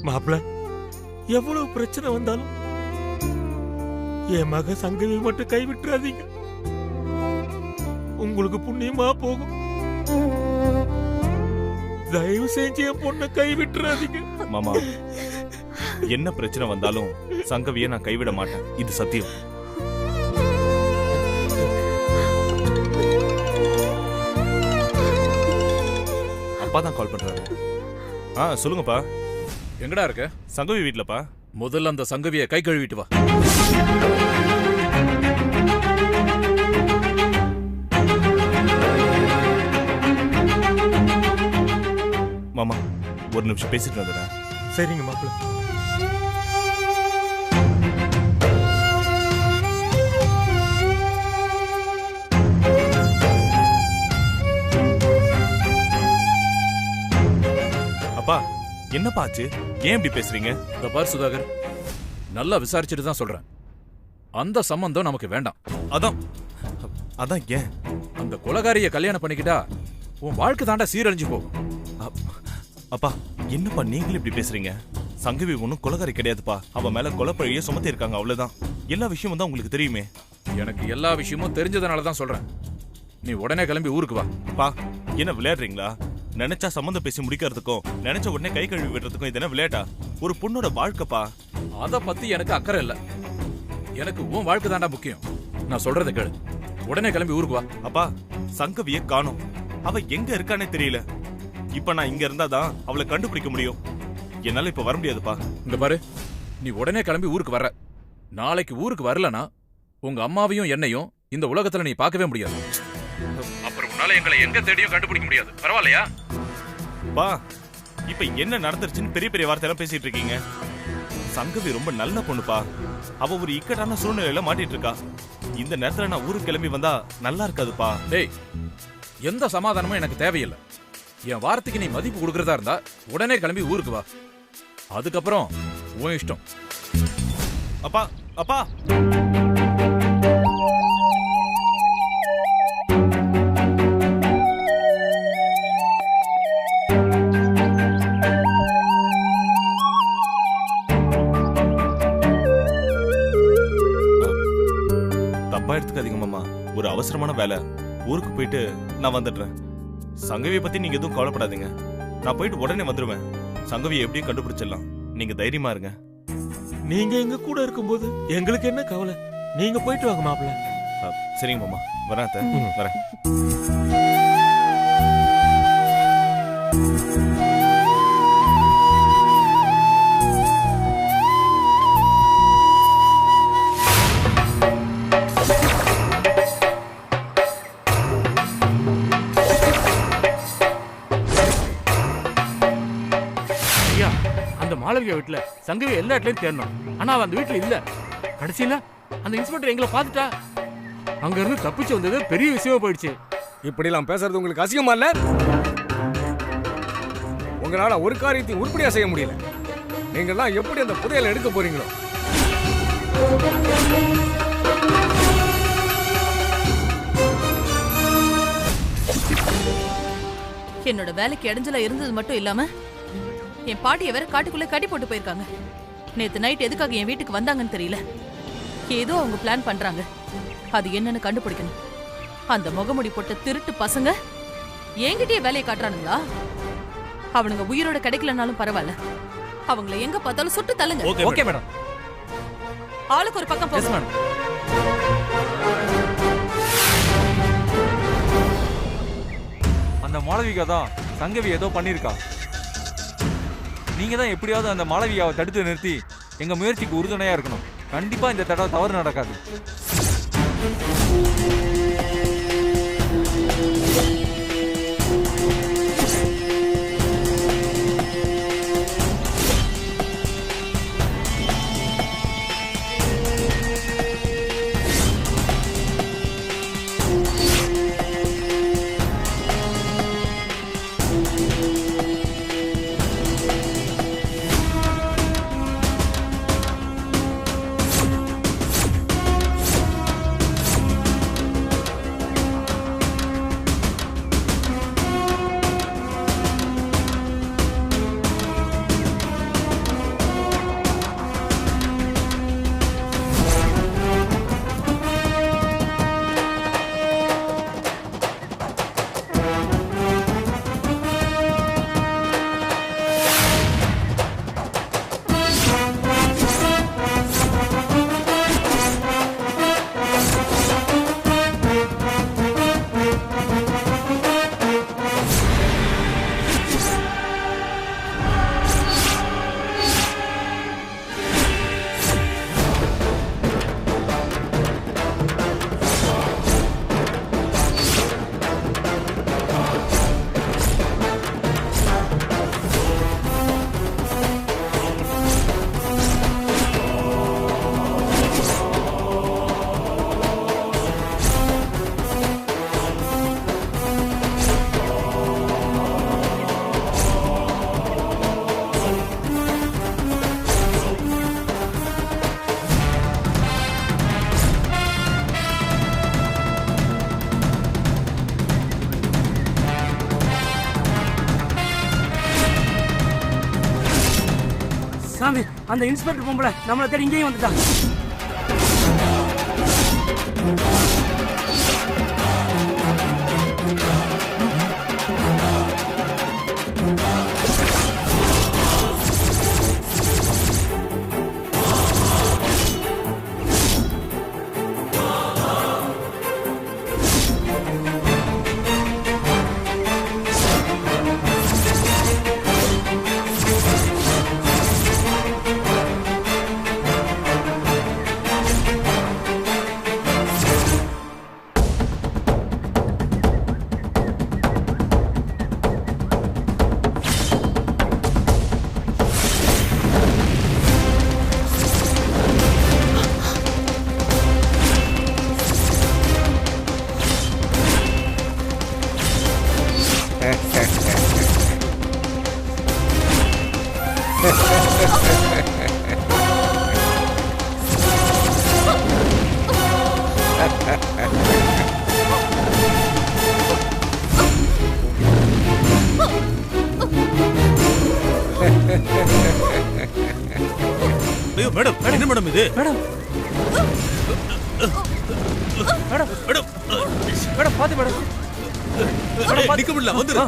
மாப்பிள, எவ்வளவு பிரச்சனை வந்தாலும் என் மக சங்கவி மட்டும் கைவிட்டுறாதீங்க. உங்களுக்கு புண்ணியமா போகும். தயவு செஞ்சு என் பொண்ணை கைவிட்டுறாதீங்க. மாமா, என்ன பிரச்சனை வந்தாலும் சங்கவியை நான் கைவிட மாட்டேன். இது சத்தியம். அப்பா தான் கால் பண்றாரு. சொல்லுங்கப்பா. எங்கடா இருக்க? சங்கவி வீட்லப்பா. முதல்ல அந்த சங்கவியை கை கழுவிட்டு வா. மாமா, ஒரு நிமிஷம் பேசிட்டு வந்துடுறேன். சரிங்க மாப்பிள. அப்பா, என்னப்பா ஆச்சு? ஏன் இப்படி பேசுறீங்க? இந்த பார் சுதாகர், நல்லா விசாரிச்சுட்டு தான் சொல்றேன். அந்த சம்பந்தம் நமக்கு வேண்டாம். அதான் ஏன்? அந்த கொலகாரிய கல்யாணம் பண்ணிக்கிட்டா உன் வாழ்க்கை தாண்டா சீரழிஞ்சு போகும். அப்பா, என்னப்பா நீங்களும் இப்படி பேசுறீங்க? சங்கவி ஒன்னும் கொலகாரி கிடையாதுப்பா. அவ மேல கொலைப்பழிய சுமத்தி இருக்காங்க, அவ்வளவுதான். எல்லா விஷயமும் தான் உங்களுக்கு தெரியுமே. எனக்கு எல்லா விஷயமும் தெரிஞ்சதுனால தான் சொல்றேன். நீ உடனே கிளம்பி ஊருக்கு வா. பா, என்ன விளையாடுறீங்களா? நினைச்சா சம்மந்தம் பேசி முடிக்கிறதுக்கும் நினைச்ச உடனே கை கழுவி விடுறதுக்கும் இது என்ன விளையாட்டா? ஒரு பொண்ணோட வாழ்க்கைப்பா. அத பத்தி எனக்கு அக்கறை இல்ல. எனக்கு உன் வாழ்க்கை தாண்டா முக்கியம். நான் சொல்றதை கேளு. உடனே கிளம்பி ஊருக்கு வா. அப்பா, சங்கவிய காணோம். அவ எங்க இருக்கானே தெரியல. இப்ப நான் இங்க இருந்தாதான் அவளை கண்டுபிடிக்க முடியும். என்னால இப்ப வர முடியாதுப்பா. இங்க பாரு, நீ உடனே கிளம்பி ஊருக்கு வர்ற. நாளைக்கு ஊருக்கு வரலனா உங்க அம்மாவையும் என்னையும் இந்த உலகத்துல நீ பார்க்கவே முடியாது. அப்புறம் உன்னால எங்களை எங்க தேடியும் கண்டுபிடிக்க முடியாது. பரவாயில்லையா? பா, இப்ப என்ன நடந்துருச்சுன்னு பெரிய பெரிய வார்த்தையெல்லாம் பேசிட்டு இருக்கீங்க. சங்கவி ரொம்ப நல்ல பொண்ணுப்பா. அவ ஒரு இக்கட்டான சூழ்நிலையில மாட்டிட்டு இருக்கா. இந்த நேரத்துல நான் ஊருக்கு கிளம்பி வந்தா நல்லா இருக்காதுப்பா. டேய், எந்த சமாதானமும் எனக்கு தேவையில்லை. என் வார்த்தைக்கு நீ மதிப்பு கொடுக்கறதா இருந்தா உடனே கிளம்பி ஊருக்கு வா. அதுக்கப்புறம் உன் இஷ்டம். அப்பா, அப்பா. தப்பா எடுத்துக்காதீங்க மாமா. ஒரு அவசரமான வேலை. ஊருக்கு போயிட்டு நான் வந்துடுறேன். சங்கவியை பத்தி நீங்க எதுவும் கவலைப்படாதீங்க. நான் போயிட்டு உடனே வந்துருவேன். சங்கவியை எப்படியும் கண்டுபிடிச்சிடலாம். நீங்க தைரியமா இருங்க. நீங்க எங்க கூட இருக்கும்போது எங்களுக்கு என்ன கவலை? நீங்க போயிட்டு வாங்க மாப்பிள. சரிங்க மாமா, வரேன். வரேன். மாளவியா வீட்டுல சங்கவி எல்லா இடத்துலயும் தேடணும். ஆனா அவ அந்த வீட்டுல இல்ல. கடைசியில அந்த இன்ஸ்பெக்டர் எங்களை பார்த்துட்டா. அங்க இருந்து தப்பிச்சு வந்தது பெரிய விஷயமா போயிடுச்சு. இப்படி எல்லாம் பேசுறது உங்களுக்கு அசிங்கமா இல்ல? உங்களால ஒரு காரியத்தையும் உருப்படியா செய்ய முடியல. நீங்க எல்லாம் எப்படி அந்த புதையலை எடுக்க போறீங்களோ? என்னோட வேலைக்கு இடைஞ்சலா இருந்தது மட்டும் இல்லாம என் பாட்டியை வேற காட்டுக்குள்ள கட்டி போட்டு போயிருக்காங்க. நேத்து நைட் எதுக்காக என் வீட்டுக்கு வந்தாங்கன்னு தெரியல. ஏதோ அவங்க பிளான் பண்றாங்க. அது என்னன்னு கண்டுபிடிக்கணும். அந்த முகமுடி போட்ட திருட்டு பசங்க என்கிட்டயே வேலையை காட்டுறானுங்களா? அவனுங்க உயிரோட கிடைக்கலனாலும் பரவாயில்ல. அவங்கள எங்க பார்த்தாலும் சுட்டு தள்ளுங்க. Okay madam. ஆளுக்கு ஒரு பக்கம் போங்க. அந்த மாளவிகா தான் சங்கவி ஏதோ பண்ணிருக்கா. நீங்க தான் எப்படியாவது அந்த மாளவிகாவை தடுத்து நிறுத்தி எங்க முயற்சிக்கு உறுதுணையா இருக்கணும். கண்டிப்பா இந்த தடவை தவறு நடக்காது. சாமி, அந்த இன்ஸ்பெக்டர் பொம்பளை நம்மளை தேடி இங்கேயும் வந்துட்டா. ஐயோ மேடம், என்ன மேடம் இது? மேடம் மேடம் மேடம், மேடம் பாத்து மேடம். ஏய், நிக்க முடியல, வந்துரு.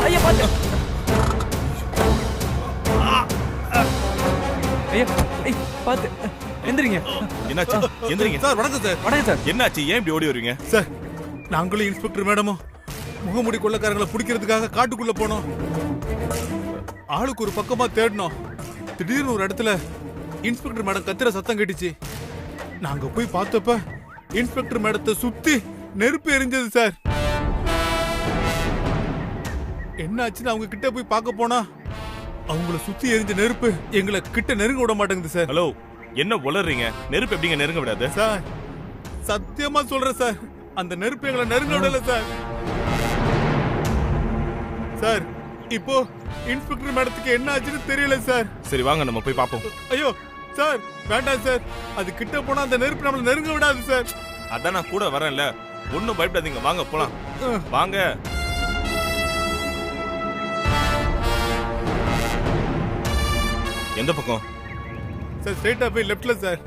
ஐயா பாத்து. ஐயா ஐய் பாத்து. எந்திரிங்க. என்னாச்சு? எந்திரிங்க. சார் வணக்கம் சார். வணக்கம் சார். என்னாச்சு? ஏன் இப்படி ஓடி வருவீங்க? சார், நாங்களும் இன்ஸ்பெக்டர் மேடமும் முகமுடி கொள்ளக்காரங்களை பிடிக்கிறதுக்காக காட்டுக்குள்ள போனோம். ஆளுக்கு ஒரு பக்கமா தேடினோம். திடீர்னு ஒரு இடத்துல இன்ஸ்பெக்டர் மேடம் கத்துற சத்தம் கேட்டுச்சு. நாங்க போய் பார்த்தப்ப இன்ஸ்பெக்டர் மேடத்தை சுத்தி நெருப்பு எரிஞ்சது சார். என்ன ஆச்சுன்னு அவங்க கிட்ட போய் பார்க்க போனா அவங்கள சுத்தி எரிஞ்ச நெருப்பு எங்களை கிட்ட நெருங்க விட மாட்டேங்குது சார். ஹலோ, என்ன உளறீங்க? நெருப்பு எப்படிங்க நெருங்க விடாது? சார், சத்தியமா சொல்றேன் சார், அந்த நெருப்பு எங்களை நெருங்க விடல சார். சார், இப்போ இன்ஸ்பெக்டர் மேடத்துக்கு என்ன ஆச்சுன்னு தெரியல சார். சரி வாங்க நம்ம போய் பாப்போம். ஐயோ சார், வேண்டாம் சார், அது கிட்ட போனா அந்த நெருப்பு நம்மள நெருங்க விடாது சார். அதான் நான் கூட வரேன்ல, ஒண்ணும் பயப்படாதீங்க, வாங்க போலாம். வாங்க. எந்த பக்கம்? சார், ஸ்ட்ரைட்டா போய் லெஃப்ட்ல சார்.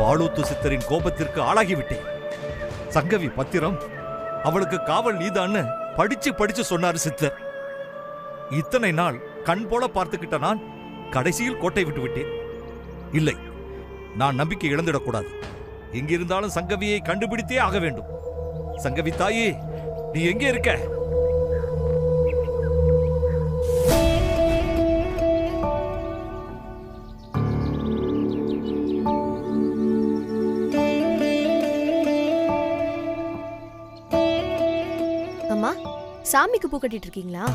பாலூத்து சித்தரின் கோபத்திற்கு ஆளாகிவிட்டேன். சங்கவி பத்திரம் அவளுக்கு காவல் நீதான்னு படிச்சு படிச்சு சொன்னாரு சித்தர். இத்தனை நாள் கண் போல பார்த்துக்கிட்ட நான் கடைசியில் கோட்டை விட்டு விட்டேன். இல்லை, நான் நம்பிக்கை இழந்துடக்கூடாது. எங்கிருந்தாலும் சங்கவியை கண்டுபிடித்தே ஆக வேண்டும். சங்கவி தாயே, நீ எங்கே இருக்க? அம்மா, சாமிக்கு பூ கட்டிட்டு இருக்கீங்களா?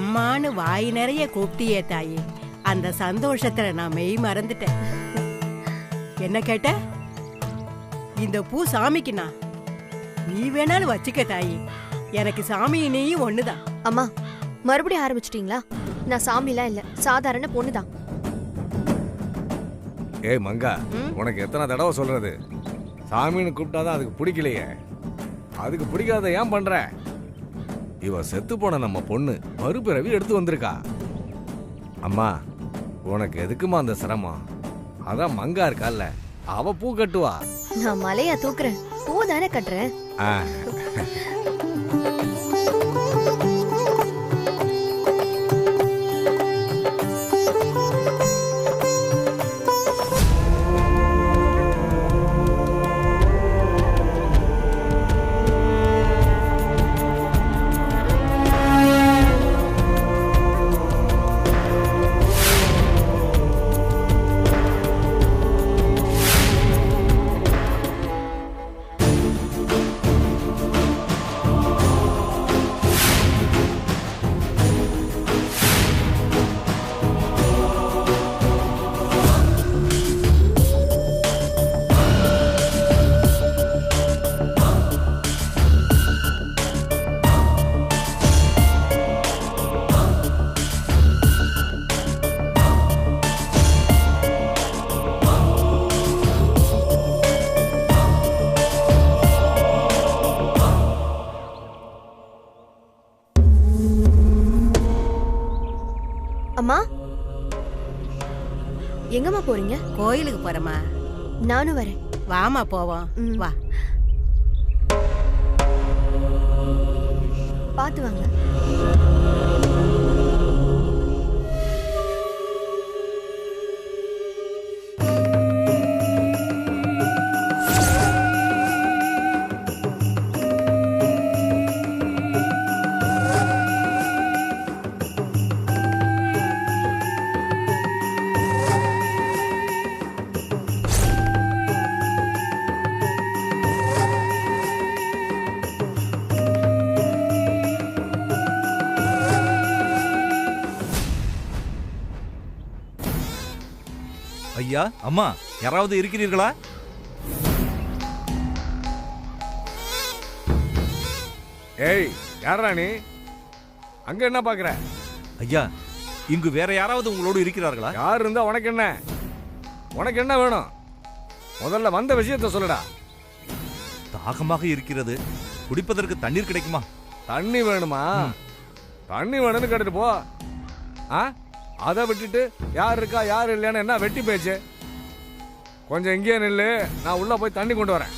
அம்மான்னு வாய் நிறைய கூப்பிட்டியே தாயி, அந்த சந்தோஷத்துல நான் மெய் மறந்துட்டேன். என்ன கேட்ட? இந்த பூ சாமிக்குண்ணா, நீ வேணாலும் வச்சுக்க தாயி, எனக்கு சாமி நீயும் ஒண்ணுதான். அம்மா மறுபடியும் ஆரம்பிச்சிட்டீங்களா? நான் சாமிலாம் இல்ல, சாதாரண பொண்ணுதான். ஏய் மங்கா, உனக்கு எத்தனை தடவை சொல்றது? சாமின்னு கூப்பிட்டாதான் அதுக்கு பிடிக்கலையே. அதுக்கு பிடிக்காத ஏன் பண்ற? இவ செத்து போன நம்ம பொண்ணு மறுபிறவி எடுத்து வந்திருக்கா. அம்மா உனக்கு எதுக்குமா அந்த சிரமம்? அதான் மங்கா இருக்கால்ல, அவ பூ கட்டுவா. நான் மலையா தூக்குறேன், பூ தானே கட்டுறேன். அம்மா எங்கம்மா போறீங்க? கோயிலுக்கு போறமா. நானும் வரேன். வாமா போவோம். வா. பாத்து வாங்க. ஐயா, அம்மா, யாராவது இருக்கிறீர்களா? ஏய், யாரா நீ? அங்க என்ன பாக்குற? ஐயா, இங்கு வேற யாராவது உங்களோடு இருக்கிறார்களா? யார் இருந்தா உனக்கு என்ன? உனக்கு என்ன வேணும்? முதல்ல வந்த விஷயத்தை சொல்லுடா. தாகமாக இருக்கிறது, குடிப்பதற்கு தண்ணீர் கிடைக்குமா? தண்ணி வேணுமா? தண்ணி வேணும்னு கேட்டுட்டு போ. அதை விட்டுட்டு யார் இருக்கா யார் இல்லையான்னு என்ன வெட்டி பேச்சு? கொஞ்சம் இங்கேயே நில்லு, நான் உள்ள போய் தண்ணி கொண்டு வரேன்.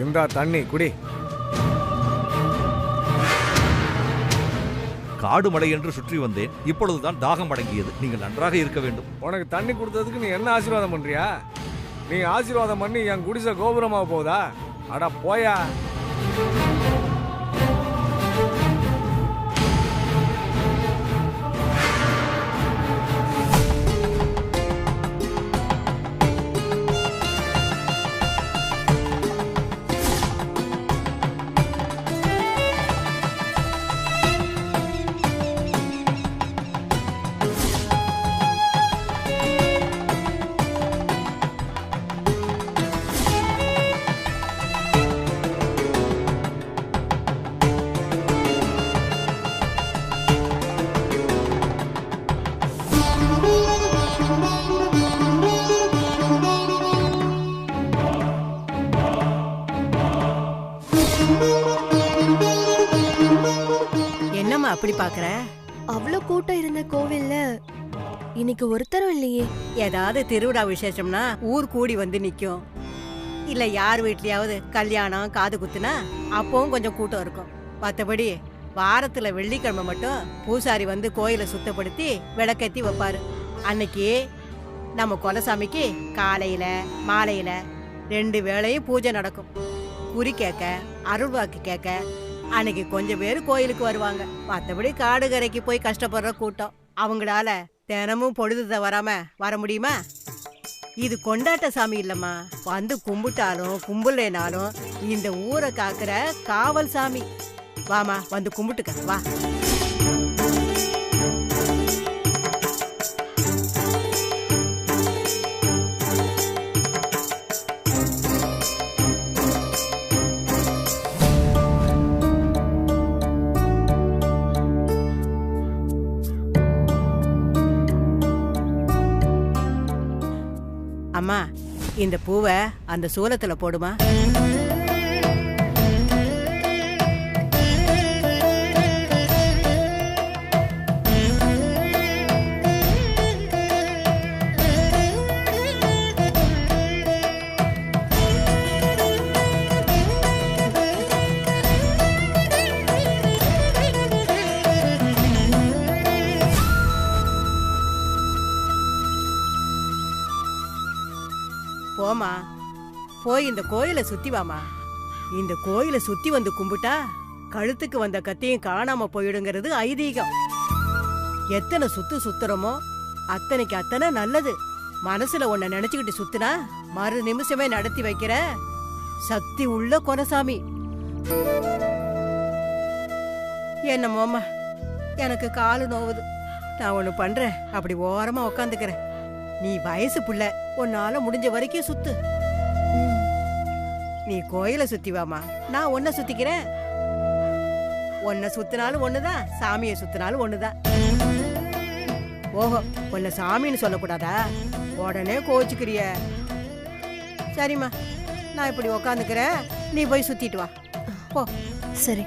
இந்தா தண்ணி குடி. காடு மடை என்று சுற்றி வந்தேன், இப்பொழுதுதான் தாகம் அடங்கியது. நீங்கள் நன்றாக இருக்க வேண்டும். உனக்கு தண்ணி கொடுத்ததுக்கு நீ என்ன ஆசீர்வாதம் பண்றியா? நீ ஆசீர்வாதம் பண்ணி என் குடிசை கோபுரமாக போகுதா? அட போயா. அப்படி பாக்குற? அவ்வளவு கூட்டம் இருந்த கோவில்ல இன்னைக்கு ஒருத்தரும் இல்லையே. ஏதாவது திருவிழா விசேஷம்னா ஊர் கூடி வந்து நிக்கும். இல்ல யார் வீட்லயாவது கல்யாணம் காது குத்துனா அப்பவும் கொஞ்சம் கூட்டம் இருக்கும். மற்றபடி வாரத்துல வெள்ளிக்கிழமை மட்டும் பூசாரி வந்து கோயிலை சுத்தப்படுத்தி விளக்கேத்தி வைப்பாரு. அன்னைக்கு நம்ம குலசாமிக்கு காலையில மாலையில 2 வேளையும் பூஜை நடக்கும். குறி கேட்க, அருள்வாக்கு கேட்க, அன்னைக்கு கொஞ்சம் பேர் கோயிலுக்கு வருவாங்க. மத்தபடி காடு கரைக்கு போய் கஷ்டப்படுற கூட்டம். அவங்களால தினமும் பொழுது தவறாம வர முடியுமா? இது கொண்டாட்ட சாமி இல்லம்மா. வந்து கும்பிட்டாலும் கும்பிடலைனாலும் இந்த ஊரை காக்குற காவல் சாமி. வாமா, வந்து கும்பிட்டுக்க வா. அம்மா, இந்த பூவை அந்த சூலத்துல போடுமா. போமா, போய் இந்த கோயிலை சுத்தி வாமா. இந்த கோயிலை சுத்தி வந்து கும்பிட்டா கழுத்துக்கு வந்த கத்தியும் காணாம போயிடுங்கிறது ஐதீகம். எத்தனை சுத்துறோமோ அத்தனைக்கு அத்தனை நல்லது. மனசுல ஒன்ன நினைச்சுக்கிட்டு சுத்துனா மறு நிமிஷமே நடத்தி வைக்கிற சக்தி உள்ள கொனசாமி. என்னமோம்மா, எனக்கு காலு நோவுது. நான் ஒண்ணு பண்றேன், அப்படி ஓரமா உக்காந்துக்கிறேன். நீ வயசு புள்ள, உன்னால முடிஞ்ச வரைக்கும் சுத்து. நீ கோயிலை சுத்தி வாமா, நான் உன்னை சுத்திக்கிறேன். உன்னை சுத்தினாலும் ஒண்ணுதான், சாமியை சுத்தினாலும் ஒண்ணுதான். ஓஹோ, உன்னை சாமின்னு சொல்லக்கூடாதா? உடனே கோச்சுக்கிறிய. சரிம்மா, நான் இப்படி உக்காந்துக்கிறேன், நீ போய் சுத்திட்டு வா போ. சரி.